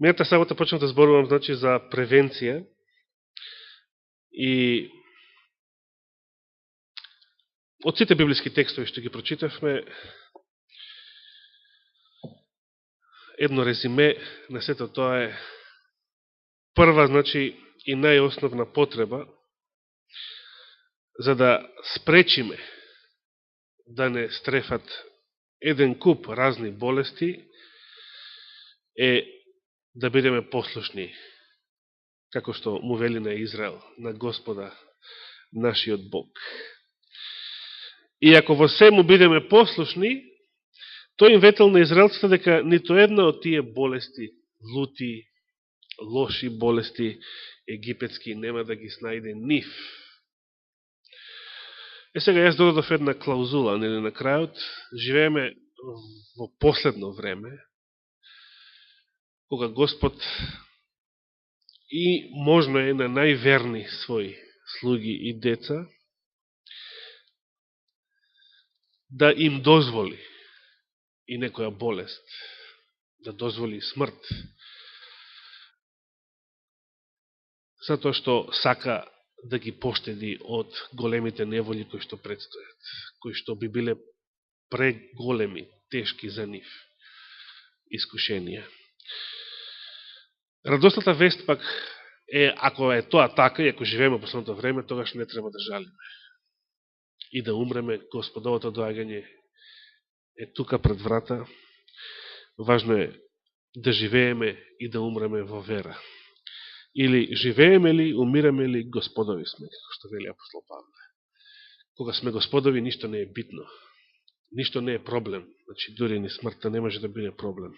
Мината сабота почнав да зборувам за превенција и од сите библиски текстови што ги прочитавме, едно резиме на сето тоа е прва, и најосновна потреба за да спречиме да не стрефат еден куп разни болести е да бидеме послушни, како што му вели на Израел, на Господа, нашиот Бог. И ако во се му бидеме послушни, тој им ветел на израелците дека нито една од тие болести, лути, лоши болести, египетски, нема да ги снајде нив. Сега јас додадов една клаузула, нели на крајот, живееме во последно време, кога Господ и можно е на најверни своји слуги и деца да им дозволи и некоја болест, да дозволи смрт, затоа што сака да ги поштеди од големите неволи кои што предстојат, кои што би биле преголеми, тешки за нив искушенија. Радосната вест пак е, ако е тоа така и ако живееме по последното време, тогаш не треба да жалиме и да умреме. Господовото доагање е тука пред врата. Важно е да живееме и да умреме во вера. Или живееме ли, умираме ли, Господови сме, како што вели апостол Павле. Кога сме Господови, ништо не е битно. Ништо не е проблем. Дури ни смртта не може да биде проблем.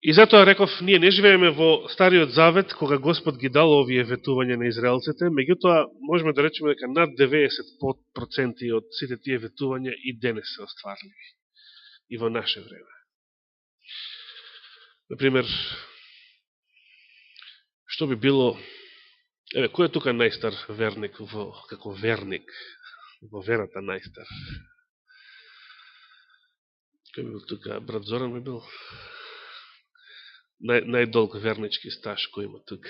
И затоа реков, ние не живееме во Стариот Завет, кога Господ ги дал овие ветувања на израелците, меѓутоа можеме да речеме дека над 90% од сите тие ветувања и денес се остварливи. И во наше време. Например, што би било, кој е тука најстар верник, како верник, во верата најстар? Кој би бил тука? Брат Зоран би бил? Најдолг вернички стаж кој има тука.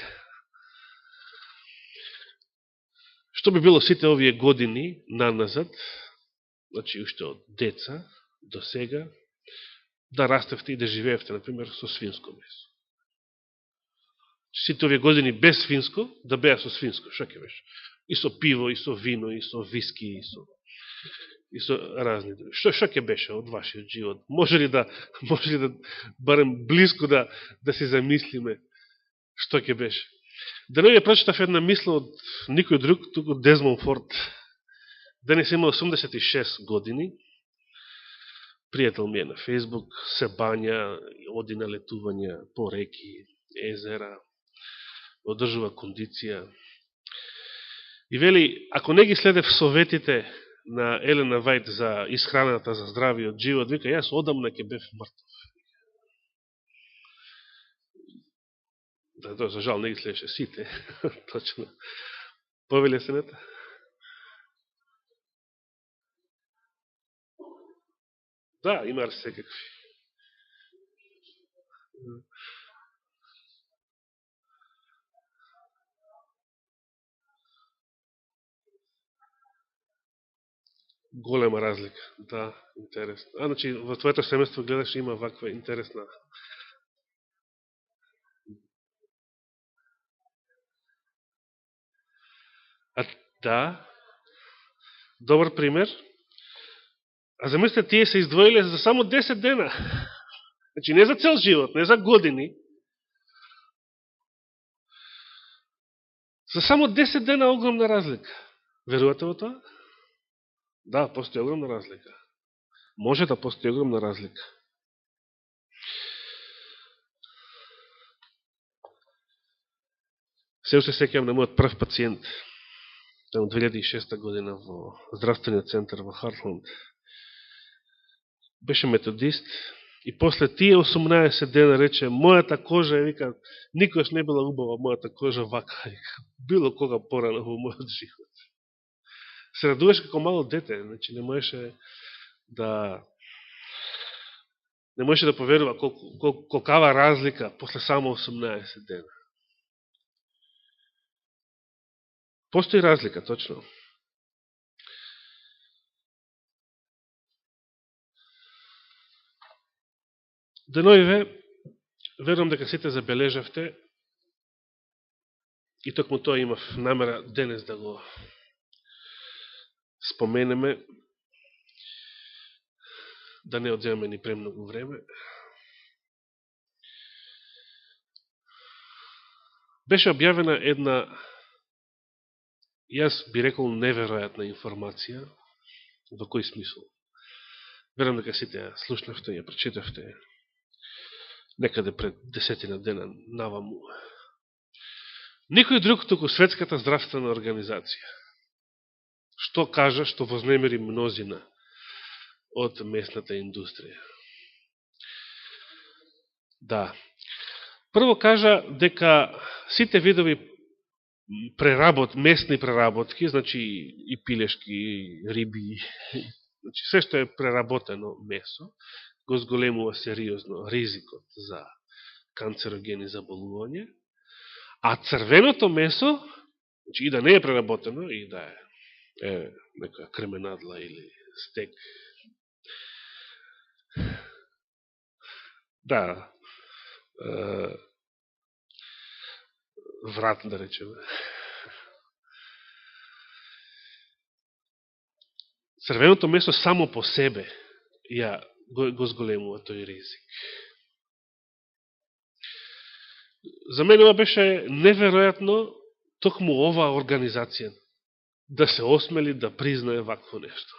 Што би било сите овие години наназад, уште од деца до сега, да растевте и да живеевте, например, со свинско месо? Сите овие години без свинско, да беа со свинско, шо ќе беше? И со пиво, и со вино, и со виски, и со разни други. Што ќе беше од вашиот живот? Може ли да барем близко да се замислиме што ќе беше? Денови ја прочитав една мисла од никој друг, туку Дезмонд Форд. Денес има 86 години. Пријател ми е на Фейсбук, се бања, оди на летувања по реки, езера, одржува кондиција. И вели, ако не ги следев советите на Елена Вајд за исхраната, за здравиот живот, вика, јас одамна ќе бев мртов. Да, за жал не ги следеше сите, точно. Повеле сенета? Да, има секакви. Голема разлика, да, интересно. Во твоето семејство гледаш има ваква интересна. Да, добар пример. А замислите, тие се издвоиле за само 10 дена. Не за цел живот, не за години. За само 10 дена огромна разлика. Верувате во тоа? Да, постои огромна разлика. Може да постои огромна разлика. Се уште сеќавам на мојот прв пациент, во 2006 година во здравствениот центар во Хартленд. Беше методист и после тие 18 дена рече, мојата кожа, вика, никош не била убава мојата кожа вака, било кога порано во мојот живот. Се радуваше како мало дете, не можеше да Не можеше да поверува колкава разлика после само 18 дена. Постои разлика, точно. Деноиве, верувам дека сите забележавте, и токму тоа имав намера денес да го споменеме, да не одземаме ни премногу време. Беше објавена една, јас би рекол, неверојатна информација. Во кој смисол? Верам дека сите ја слушнавте, ја прочитавте некаде пред 10 дена наваму. Никој друг туку Светската здравствена организација. Што кажа, што вознемери мнозина од местната индустрија. Да. Прво кажа дека сите видови местни преработки, значи и пилешки, и риби, значи се што е преработено месо, го зголемува сериозно ризикот за канцерогени заболување, а црвеното месо, значи и да не е преработено, и да е некоја кременадла или стек, да, врат, да речеме. Црвеното месо само по себе го зголемува тој ризик. За мене ова беше неверојатно, токму оваа организација да се осмели да признае вакво нешто.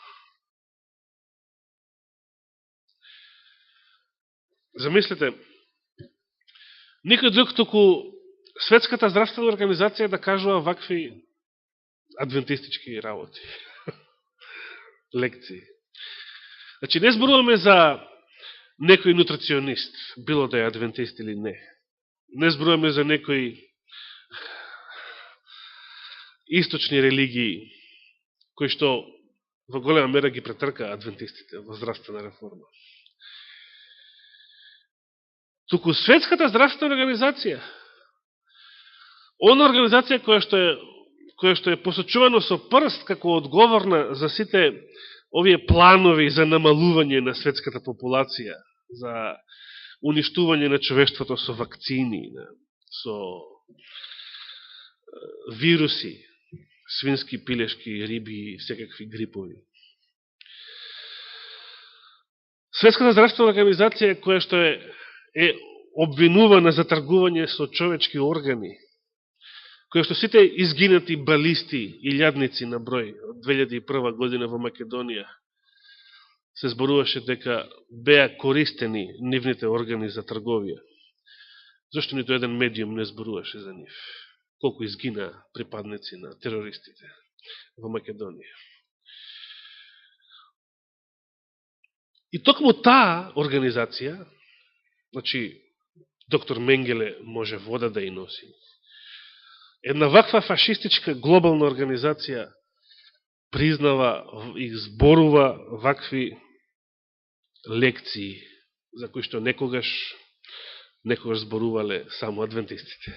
Замислете, никој друг туку Светската здравствена организација да кажува вакви адвентистички работи, лекции. Значи, не зборуваме за некој нутриционист, било да е адвентист или не. Не зборуваме за некои источни религии, кои што во голема мера ги претрка адвентистите во здравствена реформа. Туку Светската здравствена организација, она организација која што е посочувано со прст како одговорна за сите овие планови за намалување на светската популација, за уништување на човештвото со вакцини, со вируси, свински, пилешки, риби и секакви грипови. Светската здравствена организација која што е обвинувана за тргување со човечки органи, која што сите изгинати балисти и лјадници на број од 2001 година во Македонија се зборуваше дека беа користени нивните органи за трговија. Зошто нито еден медиум не зборуваше за нив? Колку изгина припадници на терористите во Македонија. И токму таа организација, значи, доктор Менгеле може вода да и носи, една ваква фашистичка глобална организација признава и зборува вакви лекции за кои што некогаш зборувале само адвентистите.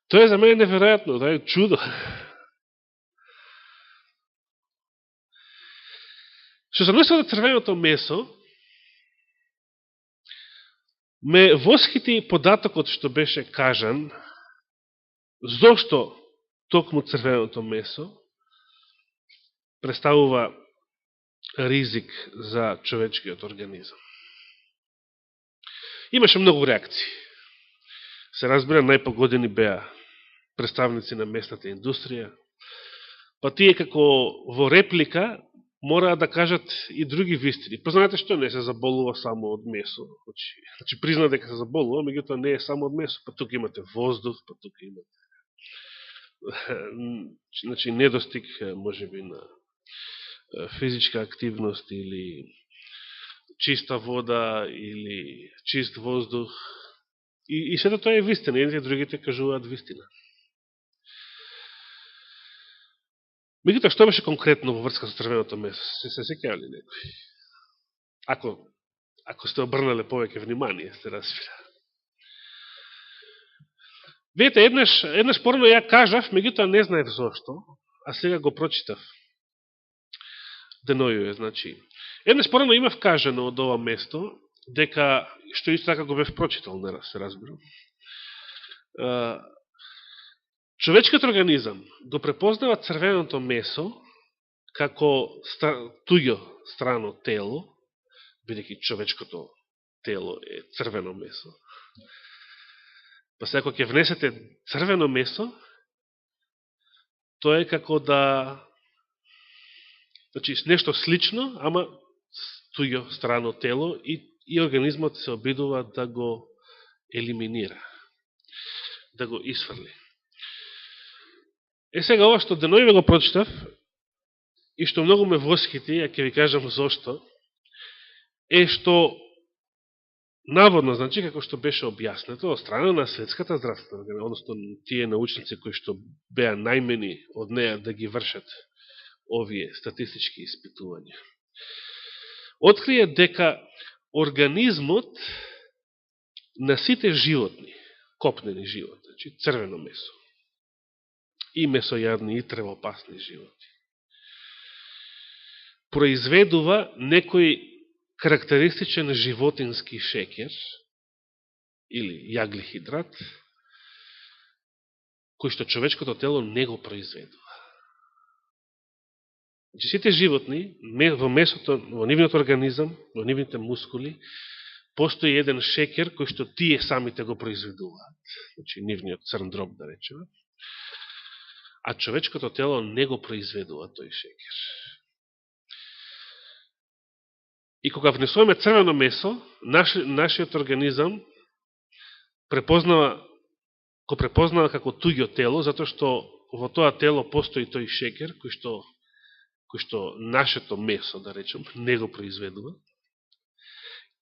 Тоа е за мене неверојатно, тоа е чудо. Што се однесува до црвеното месо, ме восхити податокот што беше кажан, зошто токму црвеното месо представува ризик за човечкиот организам. Имаше многу реакции. Се разбира, најпогодени беа представници на местната индустрија, па тие како во реплика мораа да кажат и други вистини. Па знаете што, не се заболува само од месо. Значи призна дека се заболува, меѓутоа не е само од месо. Па тука имате воздух, па тука имате значи недостиг можеби на физичка активност или чиста вода или чист воздух. И сето тоа е вистина, едните другите кажуваат вистина. Меѓутоа, што беше конкретно во врска со црвеното месо? Се сеќава ли некој? Ако ако сте обрнале повеќе внимание, се разбира. Видите, еднаш порано ја кажав, меѓутоа не знаев зошто, а сега го прочитав. Денојуе, значи. Еднаш порано имав кажано од ова место, дека, што исто така го бев прочитал, не се разбирам, човечкиот организам го препознава црвеното месо како туѓо страно тело, бидејќи човечкото тело е црвено месо. Па сега, ако ќе внесете црвено месо, тоа е како да... Значи, нешто слично, ама туѓо страно тело и организмот се обидува да го елиминира, да го исфрли. Сега, ова што денојве го прочитав, и што многу ме восхити, а ќе ви кажам зошто, е што наводно, значи, како што беше објаснето, од страна на Светската здравствена организација, односно тие научници кои што беа најмени од неја да ги вршат овие статистички испитувања, открие дека организмот на сите животни, копнени животни, значи црвено месо, и месојадни, и тревопасни животни, произведува некој карактеристичен животински шекер или јаглихидрат, кој што човечкото тело не го произведува. Значи, сите животни, во месото, во нивниот организам, во нивните мускули, постои еден шекер кој што тие самите го произведуваат. Значи, нивниот црн дроб, да речеме. А човечкото тело не го произведува тој шекер. И кога внесуваме црвено месо, нашиот организам го препознава како туѓо тело, затоа што во тоа тело постои тој шекер, кој што нашето месо, да речем, не го произведува,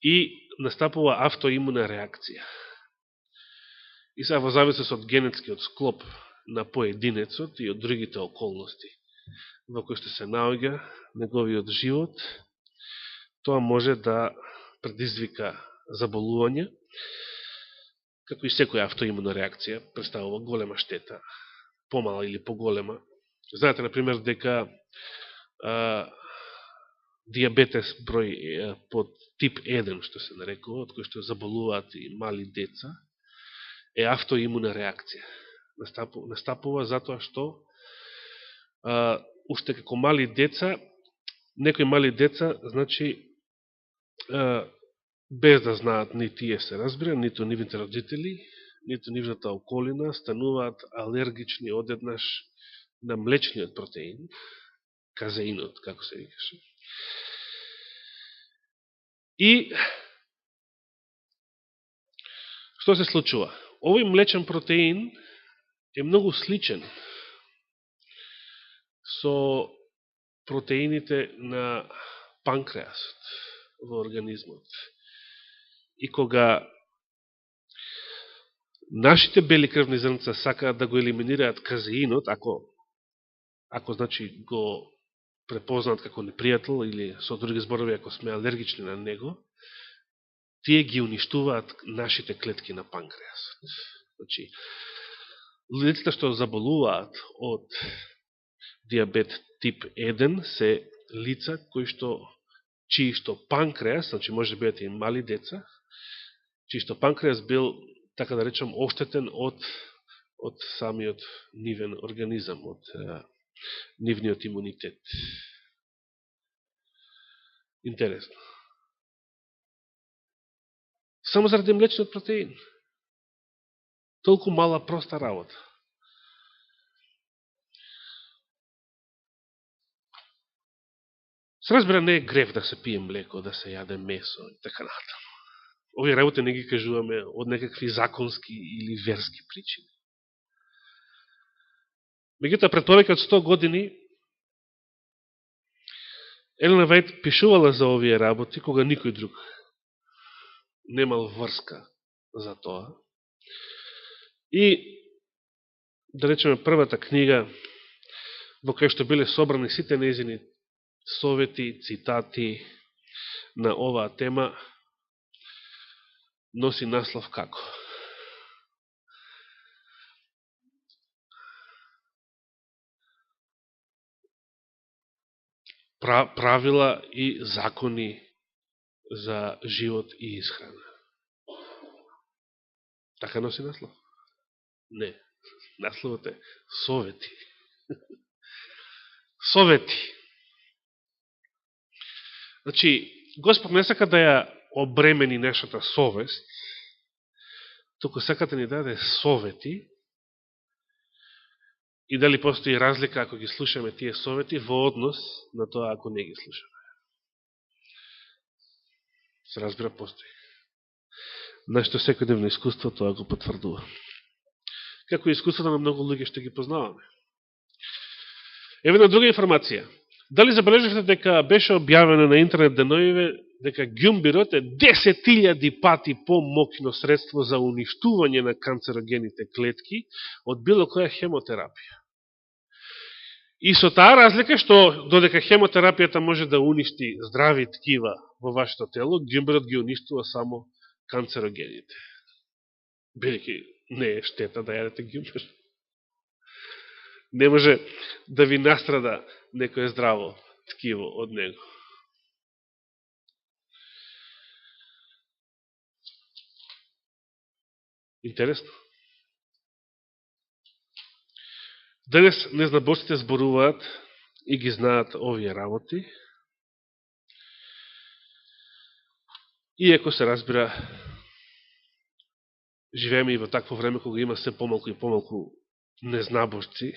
и настапува автоимуна реакција. И сега во зависност од генетскиот склоп на поединецот и од другите околности во кои што се наоѓа неговиот живот, тоа може да предизвика заболување, како и секоја автоимуна реакција, представува голема штета, помала или поголема. Знаете, например, дека диабетес број под тип 1, што се нарекува, од кој што заболуваат и мали деца, е автоимуна реакција. Настапува затоа што уште како мали деца, некои мали деца, значи, без да знаат ни тие се разбира, ниту нивните родители, ниту нивната околина, стануваат алергични одеднаш на млечниот протеин, казеинот, како се викаше. И што се случува? Овој млечен протеин е многу сличен со протеините на панкреасот во организмот. И кога нашите бели крвни зрнца сакаат да го елиминираат казеинот, ако значи го препознаат како непријател или со други зборови ако сме алергични на него, тие ги уништуваат нашите клетки на панкреасот. Значи, лицата што заболуваат од диабет тип 1 се лица чии што панкреас, значи може да бидат и мали деца, чии што панкреас бил, така да речем, оштетен од самиот нивен организам, од нивниот имунитет. Интересно. Само заради млечниот протеин. Толку мала проста работа. Се разбира, не е грев да се пие млеко, да се јаде месо и така натаму. Овие работи не ги кажуваме од некакви законски или верски причини. Меѓутоа, пред повеќе од 100 години Елена Вајд пишувала за овие работи, кога никој друг немал врска за тоа. И, да речеме, првата книга во која што биле собрани сите нејзини совети, цитати на оваа тема, носи наслов како? Правила и закони за живот и исхрана. Така носи наслов? Не. Насловот е совети. Совети. Значи, Господ не сака да ја обремени нашата совест, туку сака да ни даде совети, и дали постои разлика ако ги слушаме тие совети во однос на тоа ако не ги слушаме. Се разбира, постои. Нашето секојдневно искуство тоа го потврдува. Како и искуството на многу луѓе што ги познаваме. Еве една друга информација. Дали забележавте дека беше објавено на интернет деновиве дека ѓумбирот е 10.000 пати по-моќно средство за уништување на канцерогените клетки од било која хемотерапија. И со таа разлика што додека хемотерапијата може да уништи здрави ткива во вашето тело, ѓумбирот ги уништува само канцерогените. Бидејќи не е штета да јадете ѓумбир. Не може да ви настрада некој здраво ткиво од него. Интересно. Денес незнабожците зборуваат и ги знаат овие работи. Иако се разбира, живееме и во такво време кога има се помалку и помалку незнабожци,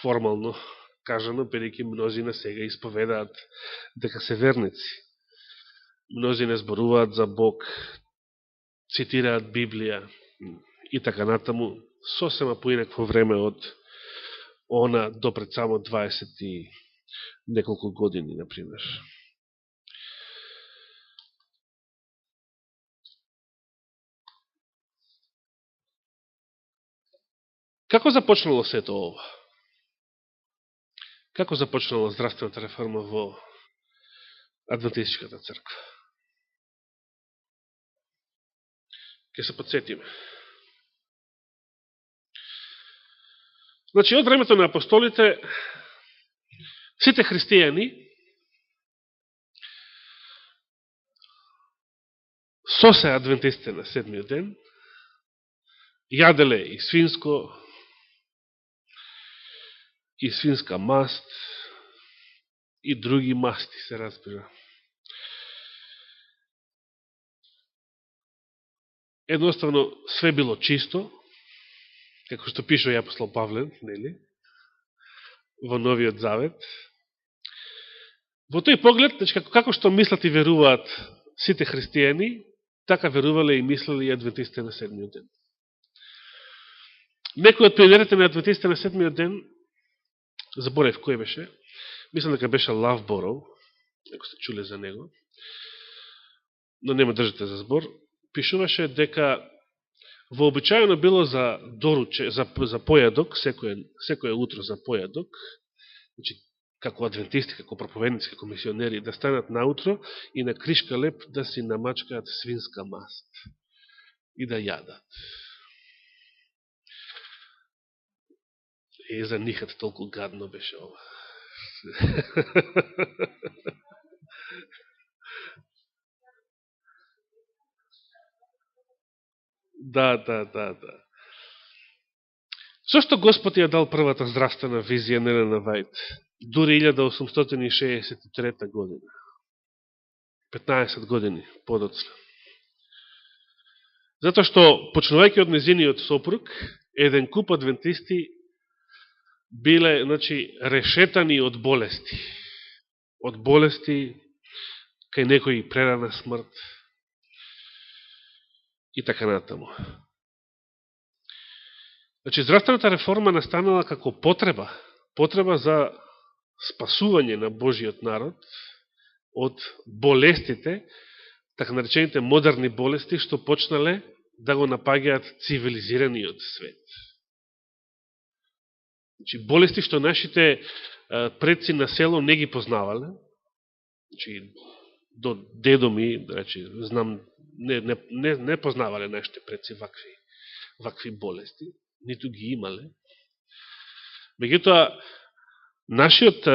формално кажано, бидејќи мнозина сега исповедаат дека се верници. Мнозина зборуваат за Бог, цитираат Библија и така натаму, сосема поинакво време од она до пред само 20 и неколку години, например. Како започнало сето ова? Како започнала здравствената реформа во Адвентистичката црква? Ке се подсетиме. Значи, од времето на апостолите, сите христијани со се адвентистите на седмиот ден, јаделе и свинско, и свинска маст, и други масти, се разбира. Едноставно, све било чисто, како што пишува апостол Павле, нели, во Новиот Завет. Во тој поглед, значи, како што мислат и веруваат сите христијани, така верувале и мислели и адвентистите на седмиот ден. Некој од пионерите на адвентистите на седмиот ден, заборев кој беше, мислам дека беше Лав Боров, ако сте чуле за него, но нема држите за збор, пишуваше дека вообичаено било за доруче, за појадок, секој утро за појадок, значи, како адвентисти, како проповедници, како мисионери, да станат наутро и на кришка леп да си намачкаат свинска маст и да јадат. И за нихат толку гадно беше ова. Да. Зошто Господ ја дал првата здравствена визија на Елена Вајд? Дури 1863 година. 15 години подоцна. Затоа што, почнувајќи од незиниот сопруг, еден куп адвентисти биле, значи, решетани од болести. Од болести, кај некои прерана смрт и така натаму. Значи, здравствената реформа настанала како потреба за спасување на Божиот народ од болестите, така наречените модерни болести, што почнале да го напаѓаат цивилизираниот свет. Значи, болести што нашите предци на село не ги познавале. Значи, до дедо ми, значи, знам не познавале нашите предци вакви болести, ниту ги имале. Меѓутоа, нашиот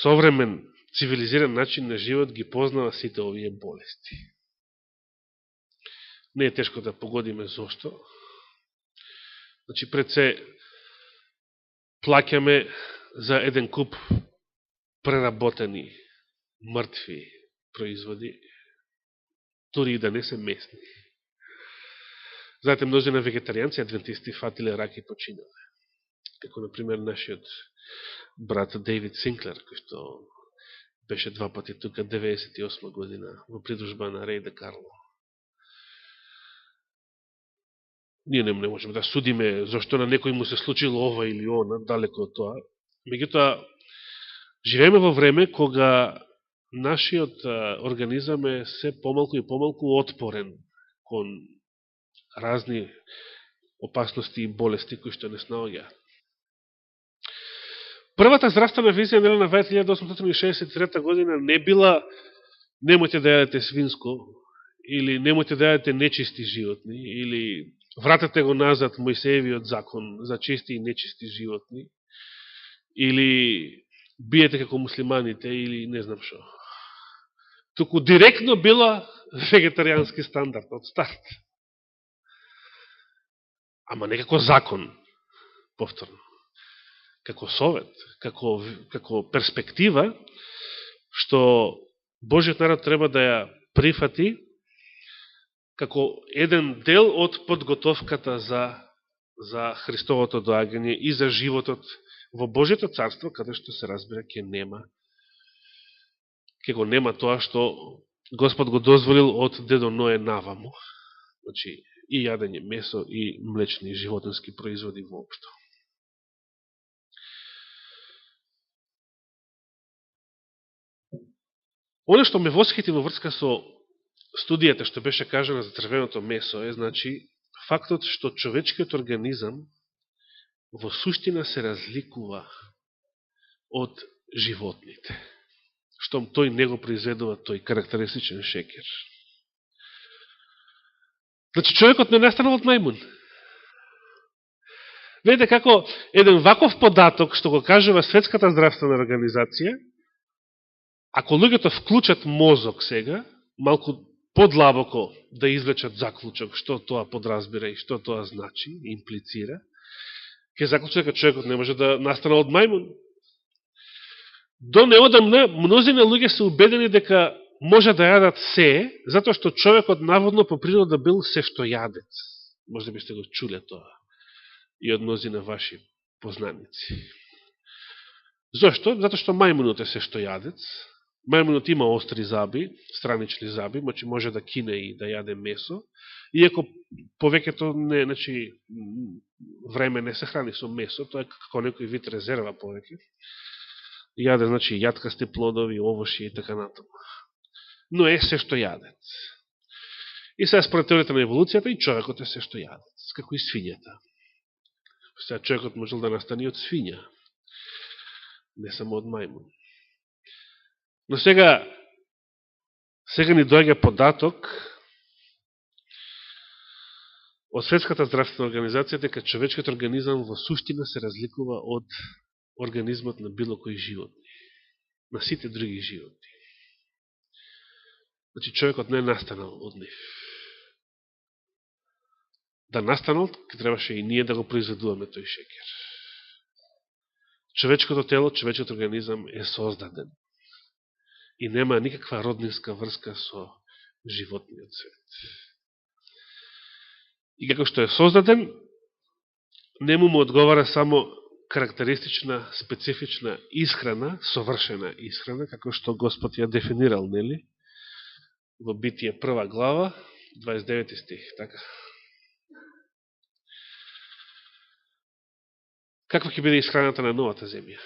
современ цивилизиран начин на живот ги познава сите овие болести. Не е тешко да погодиме зошто. Значи, пред се плаќаме за еден куп преработени, мртви производи, дури и да не се месни. Знаете, множина вегетаријанци, адвентисти фатиле раки и починале. Како, например, нашиот брат Дейвид Синклер, кој што беше 2 пати тука, 98 година, во придружба на Рей де Карло. Ние не можеме да судиме зашто на некој му се случило ова или она, далеко од тоа. Меѓутоа, живееме во време кога нашиот организам е се помалку и помалку отпорен кон разни опасности и болести кои што не снаоѓаат. Првата здравствена визија на Елена Вајт 1863 година не била немојте да јадете свинско, или немојте да јадете нечисти животни, или вратете го назад Мојсеевиот закон за чисти и нечисти животни, или биете како муслиманите, или не знам шо. Туку директно била вегетаријански стандард од старт. Ама не како закон, повторно. Како совет, како перспектива, што Божиот народ треба да ја прифати како еден дел од подготовката за Христовото доаѓање и за животот во Божиото царство, каде што се разбира ќе го нема тоа што Господ го дозволил од дедо Ное наваму. Значи, и јадење месо и млечни животински производи воопшто. Оно што ме восхити во врска со студијата што беше кажана за црвеното месо е, значи, фактот што човечкиот организам во суштина се разликува од животните. Штом тој не го произведува тој карактеристичен шекер. Значи, човекот не настанал од мајмун. Видите како еден ваков податок што го кажува Светската здравствена организација, ако луѓето вклучат мозок сега, малку подлабоко да извлечат заклучок, што тоа подразбира и што тоа значи, имплицира, ќе заклучат дека човекот не може да настане од мајмун. До неодамна, мнозина луѓе се убедени дека може да јадат се, затоа што човекот наводно по природа бил сештојадец. Може би сте го чуле тоа и од мнозина ваши познаници. Зошто? Затоа што мајмунот е сештојадец. Мајмунот има остри заби, странични заби, може да кине и да јаде месо, иако повеќето не, значи, време не се храни со месо, тоа е како некој вид резерва повеќе. Јаде, значи, јаткасти плодови, овоши и така натаму. Но е сештојадец. И сега според теоријата на еволуцијата и човекот е сештојадец, како и свињата. Сега човекот можел да настани од свиња, не само од мајмун. Но сега ни доаѓа податок од Светската здравствена организација дека човечкиот организам во суштина се разликува од организмот на било кој животни, на сите други животни. Значи човекот не е настанал од нив. Да настанал, ке требаше и ние да го произведуваме тој шекер. Човечкото тело, човечкиот организам е создаден и нема никаква роднинска врска со животниот свет. И како што е создаден, нему му одговара само карактеристична, специфична исхрана, совршена исхрана, како што Господ ја дефинирал, нели? Во Битие 1 глава, 29 стих, така. Каква ќе биде исхраната на новата земја?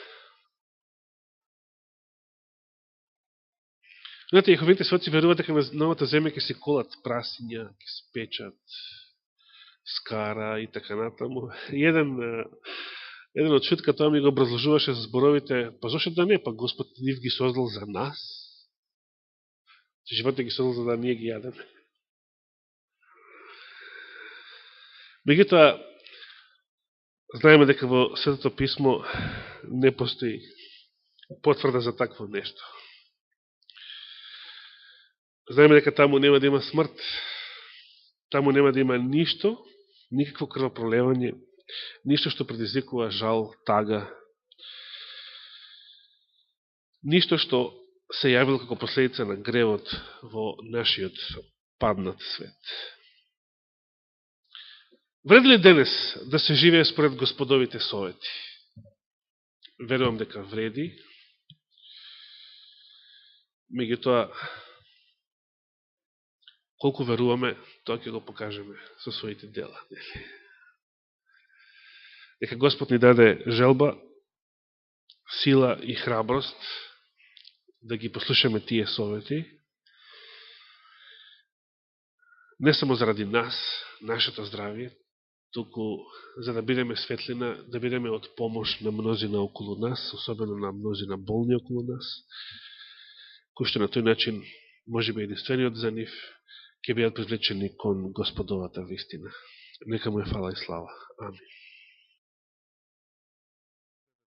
Знаете, јеховите сведоци веруваат дека на новата земја ќе се колат прасиња, ќе се печат скара и така натаму. Еден од шутка тоа ми го образложуваше за зборовите, па зашто да не, па Господ нив ги создал за нас. Че животите ги создал за да ние ги јадеме. Меѓутоа, знаеме дека во Светото писмо не постои потврда за такво нешто. Знаеме дека таму нема да има смрт, таму нема да има ништо, никакво крвопролевање, ништо што предизвикува жал, тага, ништо што се јавило како последица на гревот во нашиот паднат свет. Вреди ли денес да се живее според Господовите совети? Верувам дека вреди. Меѓутоа, колку веруваме, тоа ќе го покажеме со своите дела. Нека Господ ни даде желба, сила и храброст да ги послушаме тие совети, не само заради нас, нашето здравие, туку за да бидеме светлина, да бидеме од помош на мнозина околу нас, особено на мнозина болни околу нас, кои што на тој начин, може би единствениот за нив, ќе бидат привлечени кон Господовата вистина. Нека му е фала и слава. Амин.